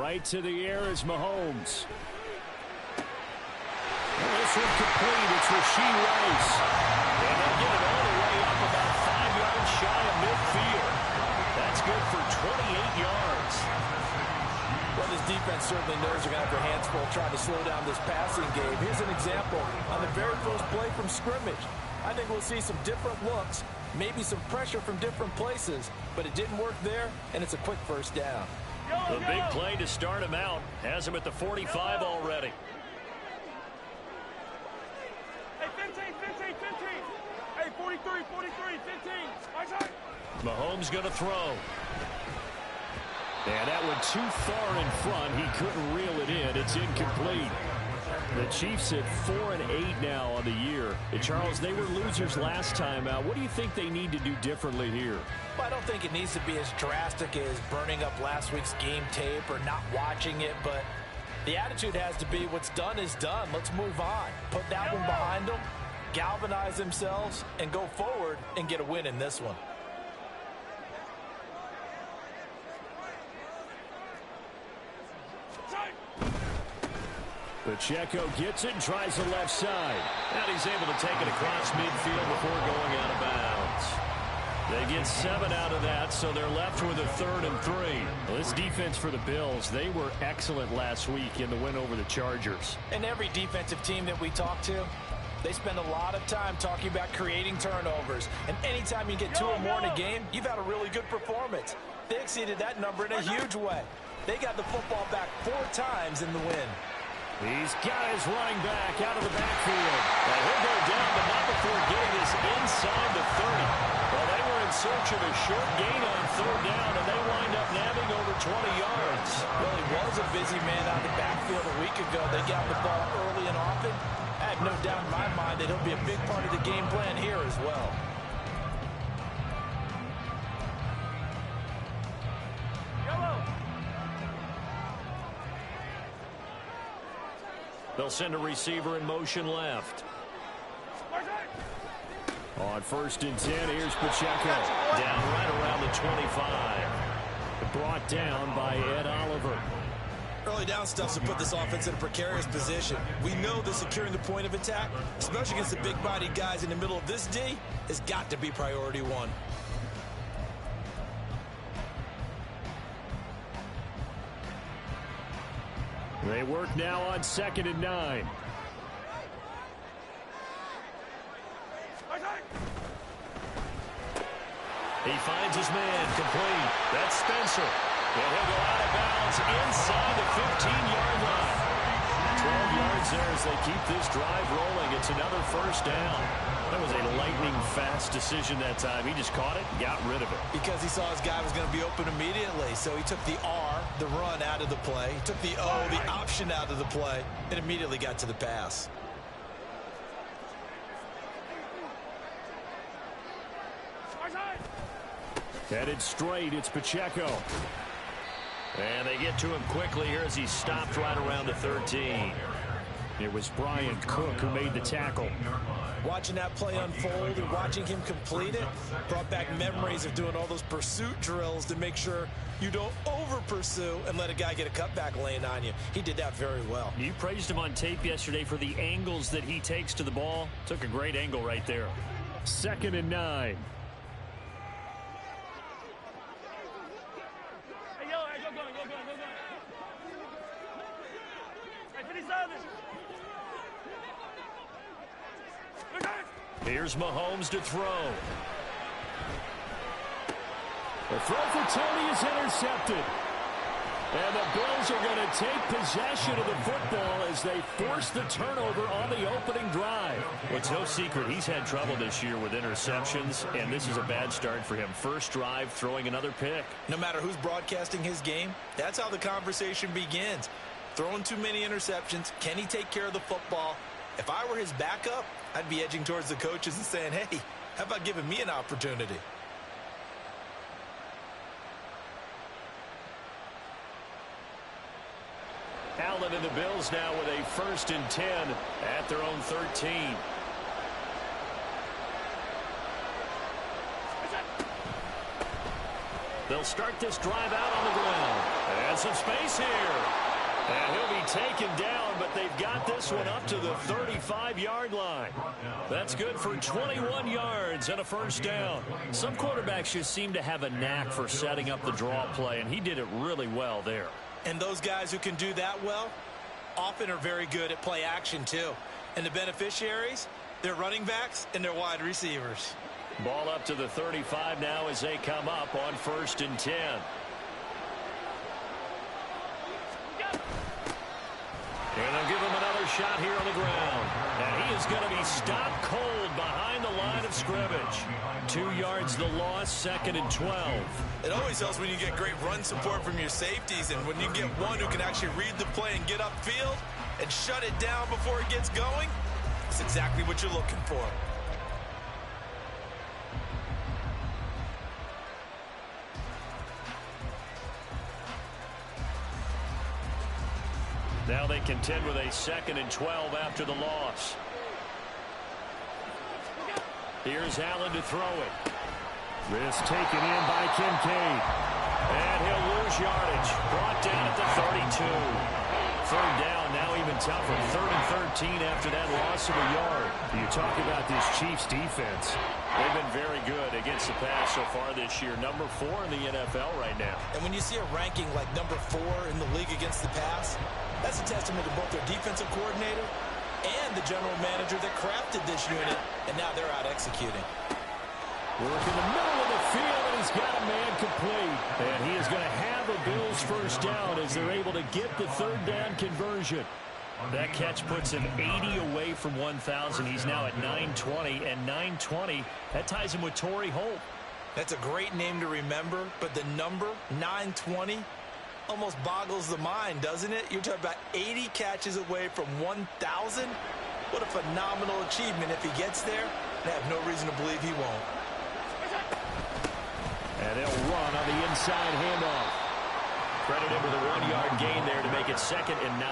Right to the air is Mahomes. This one complete. It's Rashee Rice. And they'll get it all the way up about 5 yards shy of midfield. That's good for 28 yards. Well, this defense certainly knows they're going to have their hands full trying to slow down this passing game. Here's an example on the very first play from scrimmage. I think we'll see some different looks, maybe some pressure from different places, but it didn't work there, and it's a quick first down. The big play to start him out has him at the 45 already. Hey, 15. Hey, 43, 15. Mahomes going to throw. And that went too far in front. He couldn't reel it in. It's incomplete. The Chiefs at 4-8 now on the year. And Charles, they were losers last time out. What do you think they need to do differently here? Well, I don't think it needs to be as drastic as burning up last week's game tape or not watching it, but the attitude has to be what's done is done. Let's move on. Put that one behind them, galvanize themselves, and go forward and get a win in this one. Pacheco gets it and tries the left side. And he's able to take it across midfield before going out of bounds. They get 7 out of that, so they're left with a 3rd and 3. Well, this defense for the Bills, they were excellent last week in the win over the Chargers. And every defensive team that we talk to, they spend a lot of time talking about creating turnovers. And anytime you get 2 or more in a game, you've had a really good performance. They exceeded that number in a huge way. They got the football back 4 times in the win. He's got his running back out of the backfield. And he'll go down, but not before getting this inside the 30. Well, they were in search of a short gain on 3rd down, and they wind up nabbing over 20 yards. Well, he was a busy man out of the backfield a week ago. They got the ball early and often. I have no doubt in my mind that he'll be a big part of the game plan here as well. They'll send a receiver in motion left. On 1st and 10, here's Pacheco. Down right around the 25. Brought down by Ed Oliver. Early down stuff to put this offense in a precarious position. We know that securing the point of attack, especially against the big-bodied guys in the middle of this D, has got to be priority 1. They work now on 2nd and 9. He finds his man complete. That's Spencer. And he'll go out of bounds inside the 15-yard line. 12 yards there as they keep this drive rolling. It's another 1st down. That was a lightning-fast decision that time. He just caught it and got rid of it. Because he saw his guy was going to be open immediately. So he took the R, the run, out of the play. He took the O, the option, out of the play, and immediately got to the pass. Headed straight, it's Pacheco. And they get to him quickly here as he stopped right around the 13. It was Brian Cook who made the tackle. Watching that play unfold and watching him complete it brought back memories of doing all those pursuit drills to make sure you don't over-pursue and let a guy get a cutback lane on you. He did that very well. You praised him on tape yesterday for the angles that he takes to the ball. Took a great angle right there. 2nd and 9. Here's Mahomes to throw. The throw for Tony is intercepted. And the Bills are going to take possession of the football as they force the turnover on the opening drive. Well, it's no secret he's had trouble this year with interceptions, and this is a bad start for him. First drive, throwing another pick. No matter who's broadcasting his game, that's how the conversation begins. Throwing too many interceptions. Can he take care of the football? If I were his backup, I'd be edging towards the coaches and saying, hey, how about giving me an opportunity? Allen and the Bills now with a 1st and 10 at their own 13. They'll start this drive out on the ground. Has some space here. And he'll be taken down, but they've got this one up to the 35-yard line. That's good for 21 yards and a first down. Some quarterbacks just seem to have a knack for setting up the draw play, and he did it really well there. And those guys who can do that well often are very good at play action too. And the beneficiaries, they're running backs and they're wide receivers. Ball up to the 35 now as they come up on 1st and 10. And they'll give him another shot here on the ground. And he is going to be stopped cold behind the line of scrimmage. 2 yards the loss, 2nd and 12. It always helps when you get great run support from your safeties, and when you get one who can actually read the play and get upfield and shut it down before it gets going. That's exactly what you're looking for. Now they contend with a 2nd and 12 after the loss. Here's Allen to throw it. This taken in by Kincaid. And he'll lose yardage. Brought down at the 32. 3rd down, now even tougher. 3rd and 13 after that loss of a yard. You talk about this Chiefs defense. They've been very good against the pass so far this year. Number 4 in the NFL right now. And when you see a ranking like number 4 in the league against the pass, that's a testament to both their defensive coordinator and the general manager that crafted this unit, and now they're out executing. Work in the middle of the field, and he's got a man complete. And he is going to have a Bills first down as they're able to get the 3rd down conversion. That catch puts him 80 away from 1,000. He's now at 920, and 920, that ties him with Torrey Holt. That's a great name to remember, but the number, 920, almost boggles the mind, doesn't it? You're talking about 80 catches away from 1,000. What a phenomenal achievement if he gets there. I have no reason to believe he won't. And they'll run on the inside handoff. Credit him with a 1-yard gain there to make it 2nd and 9.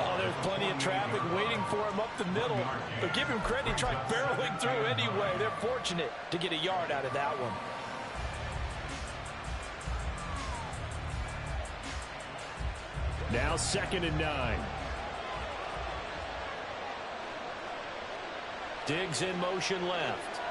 Oh, there's plenty of traffic waiting for him up the middle. But give him credit, he tried barreling through anyway. They're fortunate to get a yard out of that one. Now 2nd and 9. Diggs in motion left.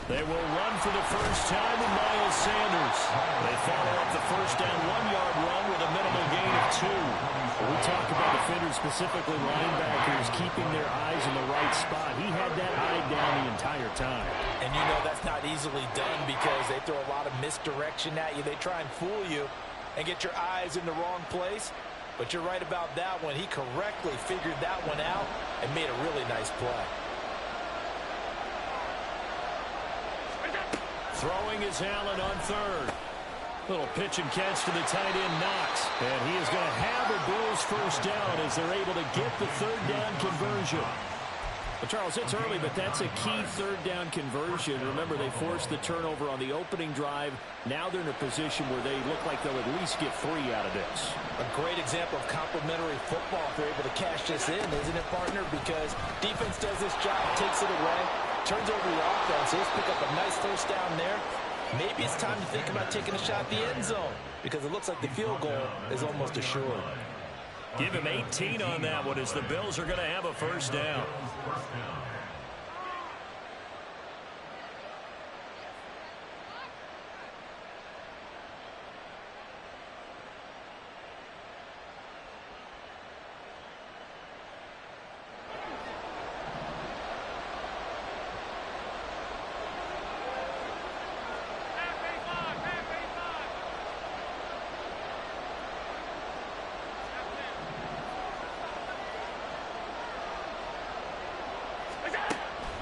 They will run for the first time with Miles Sanders. They follow up the first down 1-yard run with a minimal gain of 2. When we talk about defenders, specifically linebackers, keeping their eyes in the right spot. He had that eye down the entire time. And you know that's not easily done because they throw a lot of misdirection at you. They try and fool you and get your eyes in the wrong place. But you're right about that one. He correctly figured that one out and made a really nice play. Throwing is Allen on 3rd. Little pitch and catch to the tight end, Knox. And he is going to have a Bills first down as they're able to get the 3rd down conversion. Well, Charles, it's early, but that's a key 3rd down conversion. Remember, they forced the turnover on the opening drive. Now they're in a position where they look like they'll at least get 3 out of this. A great example of complementary football if they're able to cash this in, isn't it, partner? Because defense does this job, takes it away, turns over the offense. Let's pick up a nice first down there. Maybe it's time to think about taking a shot at the end zone because it looks like the field goal is almost assured. Give him 18 on that one as the Bills are going to have a first down.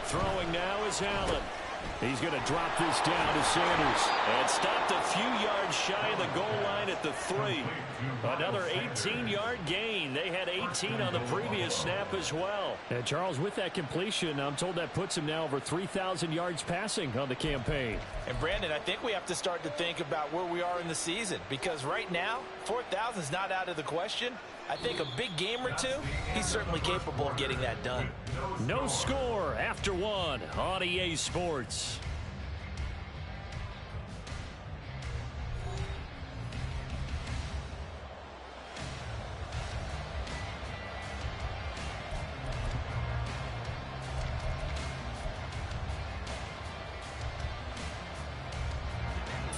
Throwing now is Allen. He's going to drop this down to Sanders. And stopped a few yards shy of the goal line at the 3. Another 18-yard gain. They had 18 on the previous snap as well. And Charles, with that completion, I'm told that puts him now over 3,000 yards passing on the campaign. And Brandon, I think we have to start to think about where we are in the season, because right now 4,000 is not out of the question. I think a big game or two, he's certainly capable of getting that done. No score after 1 on EA Sports.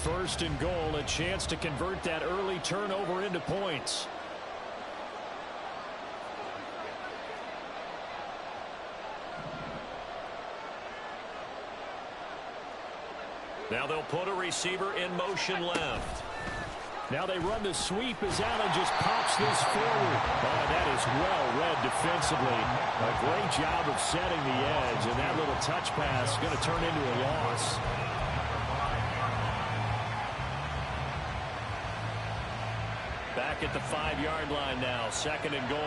First and goal, a chance to convert that early turnover into points. Now they'll put a receiver in motion left. Now they run the sweep as Allen just pops this forward. Oh, that is well read defensively. A great job of setting the edge, and that little touch pass is going to turn into a loss. Back at the 5-yard line now, second and goal.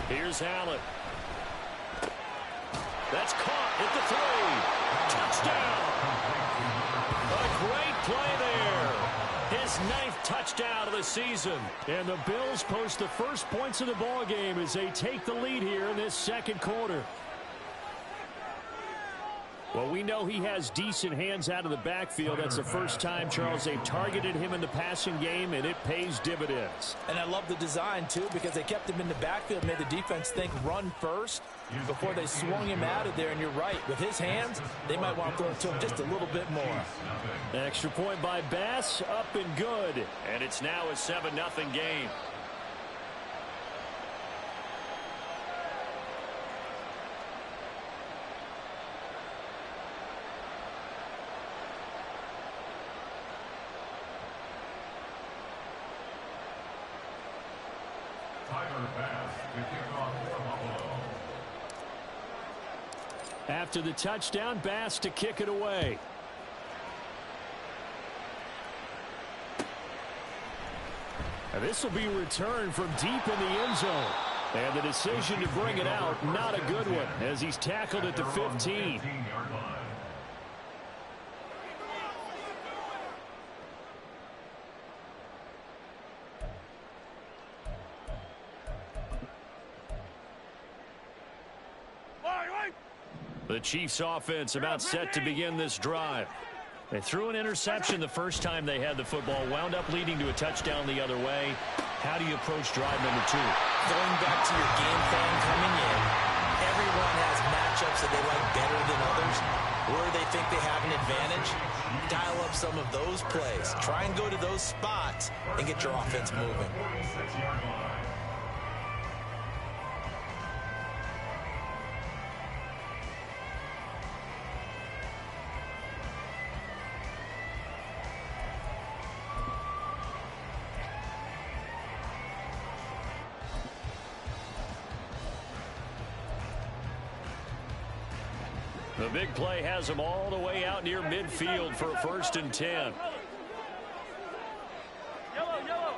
Here's Allen. That's caught at the 3. Touchdown. A great play there. His 9th touchdown of the season. And the Bills post the first points of the ball game as they take the lead here in this second quarter. Well, we know he has decent hands out of the backfield. That's the first time, Charles, they've targeted him in the passing game, and it pays dividends. And I love the design, too, because they kept him in the backfield, made the defense think run first before they swung him out of there. And you're right, with his hands, they might want to throw it to him just a little bit more. Extra point by Bass, up and good. And it's now a 7-0 game. After the touchdown, Bass to kick it away. And this will be returned from deep in the end zone. And the decision to bring it out, not a good one, as he's tackled at the 15. The Chiefs offense about set to begin this drive. They threw an interception the first time they had the football, wound up leading to a touchdown the other way. How do you approach drive number 2? Going back to your game plan coming in, everyone has matchups that they like better than others. Where they think they have an advantage, dial up some of those plays. Try and go to those spots and get your offense moving. The big play has him all the way out near midfield for a 1st and 10. Yellow, yellow.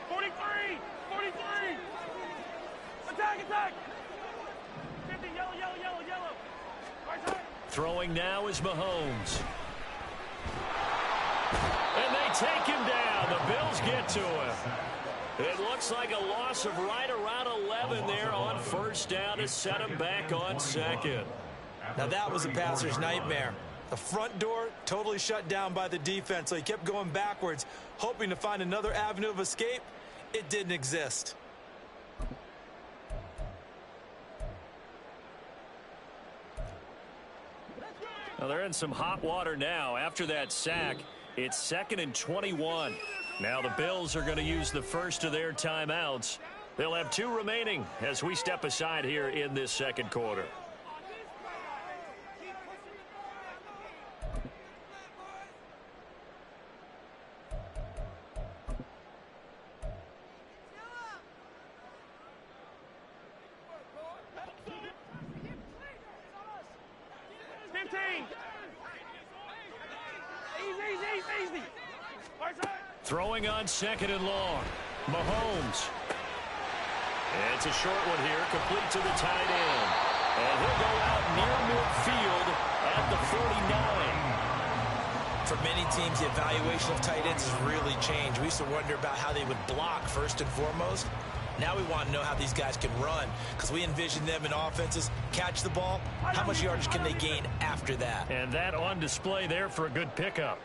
43, 43. Attack, attack. 50, yellow, yellow, yellow, yellow. Right side. Throwing now is Mahomes. And they take him down. The Bills get to him. It looks like a loss of right around 11 there on 1st down to set him back on 2nd. Now that was a passer's nightmare. The front door totally shut down by the defense, so he kept going backwards, hoping to find another avenue of escape. It didn't exist. Well, they're in some hot water now. After that sack, it's 2nd and 21. Now the Bills are going to use the first of their timeouts. They'll have 2 remaining as we step aside here in this second quarter. Throwing on 2nd and long. Mahomes. It's a short one here, complete to the tight end. And he'll go out near midfield at the 49. For many teams, the evaluation of tight ends has really changed. We used to wonder about how they would block first and foremost. Now we want to know how these guys can run, because we envision them in offenses catch the ball. How much yardage can they gain after that? And that on display there for a good pickup.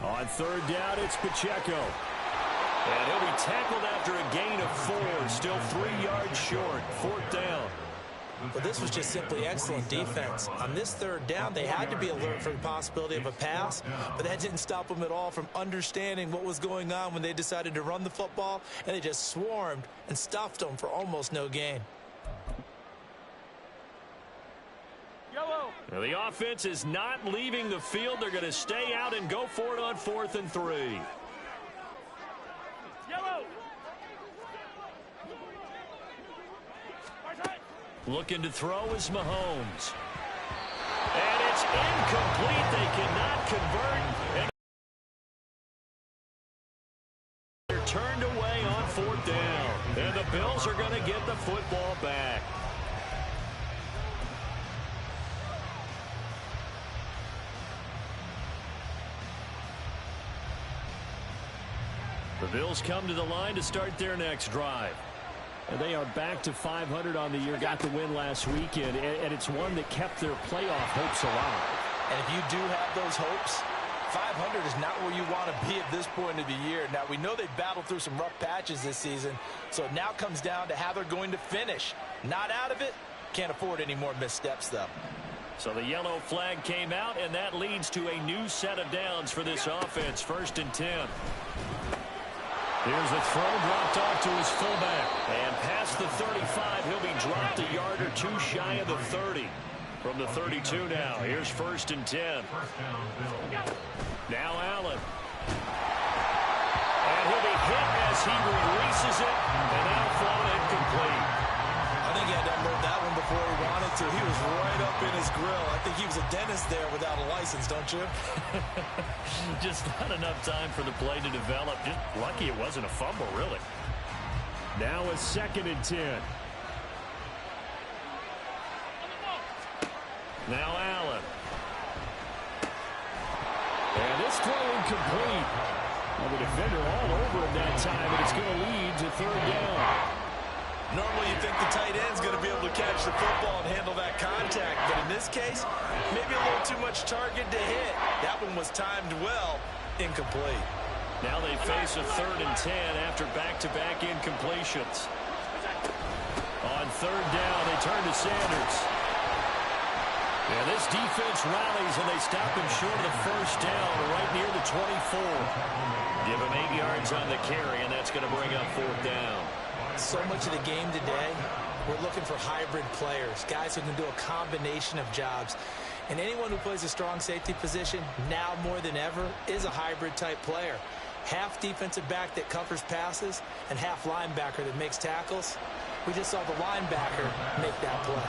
On 3rd down, it's Pacheco. And he'll be tackled after a gain of 4. Still 3 yards short. 4th down. But this was just simply excellent defense. On this 3rd down, they had to be alert for the possibility of a pass, but that didn't stop them at all from understanding what was going on when they decided to run the football, and they just swarmed and stuffed them for almost no gain. Now the offense is not leaving the field. They're going to stay out and go for it on 4th and 3. Looking to throw is Mahomes. And it's incomplete. They cannot convert. And they're turned away on 4th down. And the Bills are going to get the football back. The Bills come to the line to start their next drive. And they are back to 500 on the year, got the win last weekend, and it's one that kept their playoff hopes alive. And if you do have those hopes, 500 is not where you want to be at this point of the year. Now, we know they've battled through some rough patches this season, so it now comes down to how they're going to finish. Not out of it, can't afford any more missteps, though. So the yellow flag came out, and that leads to a new set of downs for this offense. 1st and 10. Here's a throw dropped off to his fullback. And past the 35, he'll be dropped a yard or 2 shy of the 30. From the 32 now, here's 1st and 10. Now Allen. And he'll be hit as he releases it. And out flown incomplete. I think he had to unload that one before he wanted to. He was right up in his grill. I think he was a dentist there without a license, don't you? Just not enough time for the play to develop. Just lucky it wasn't a fumble, really. Now a 2nd and 10. Now Allen. And this throw incomplete. Well, the defender all over him that time, and it's going to lead to 3rd down. Normally you think the tight end's going to be able to catch the football and handle that contact, but in this case, maybe a little too much target to hit. That one was timed well, incomplete. Now they face a 3rd and 10 after back-to-back incompletions. On 3rd down, they turn to Sanders. And this defense rallies, and they stop him short of the 1st down, right near the 24. Give him 8 yards on the carry, and that's going to bring up 4th down. So much of the game today, we're looking for hybrid players, guys who can do a combination of jobs. And anyone who plays a strong safety position, now more than ever, is a hybrid type player. Half defensive back that covers passes and half linebacker that makes tackles. We just saw the linebacker make that play.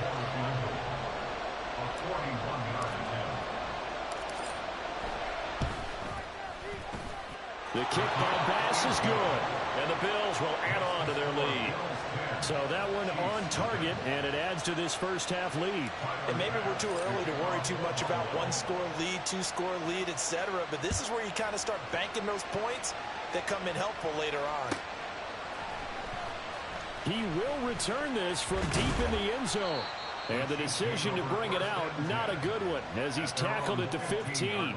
The kick by Bass is good, and the Bills will add on to their lead. So that one on target, and it adds to this first half lead. And maybe we're too early to worry too much about 1-score lead, 2-score lead, etc. But this is where you kind of start banking those points that come in helpful later on. He will return this from deep in the end zone. And the decision to bring it out, not a good one, as he's tackled at the 15.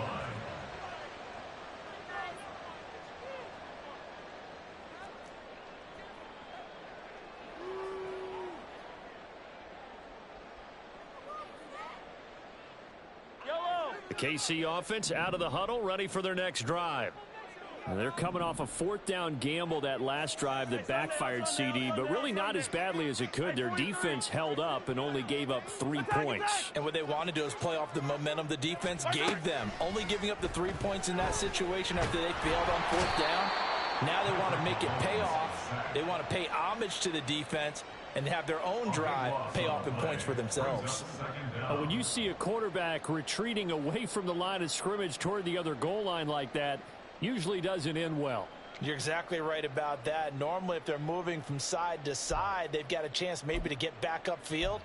The KC offense out of the huddle, ready for their next drive. And they're coming off a 4th down gamble that last drive that backfired, CD, but really not as badly as it could. Their defense held up and only gave up 3 points. And what they want to do is play off the momentum the defense gave them. Only giving up the 3 points in that situation after they failed on 4th down. Now they want to make it pay off. They want to pay homage to the defense and have their own drive pay off in points for themselves. When you see a quarterback retreating away from the line of scrimmage toward the other goal line like that, usually doesn't end well. You're exactly right about that. Normally, if they're moving from side to side, they've got a chance maybe to get back upfield.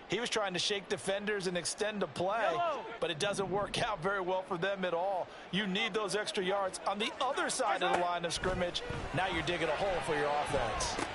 He was trying to shake defenders and extend the play, but it doesn't work out very well for them at all. You need those extra yards on the other side of the line of scrimmage. Now you're digging a hole for your offense.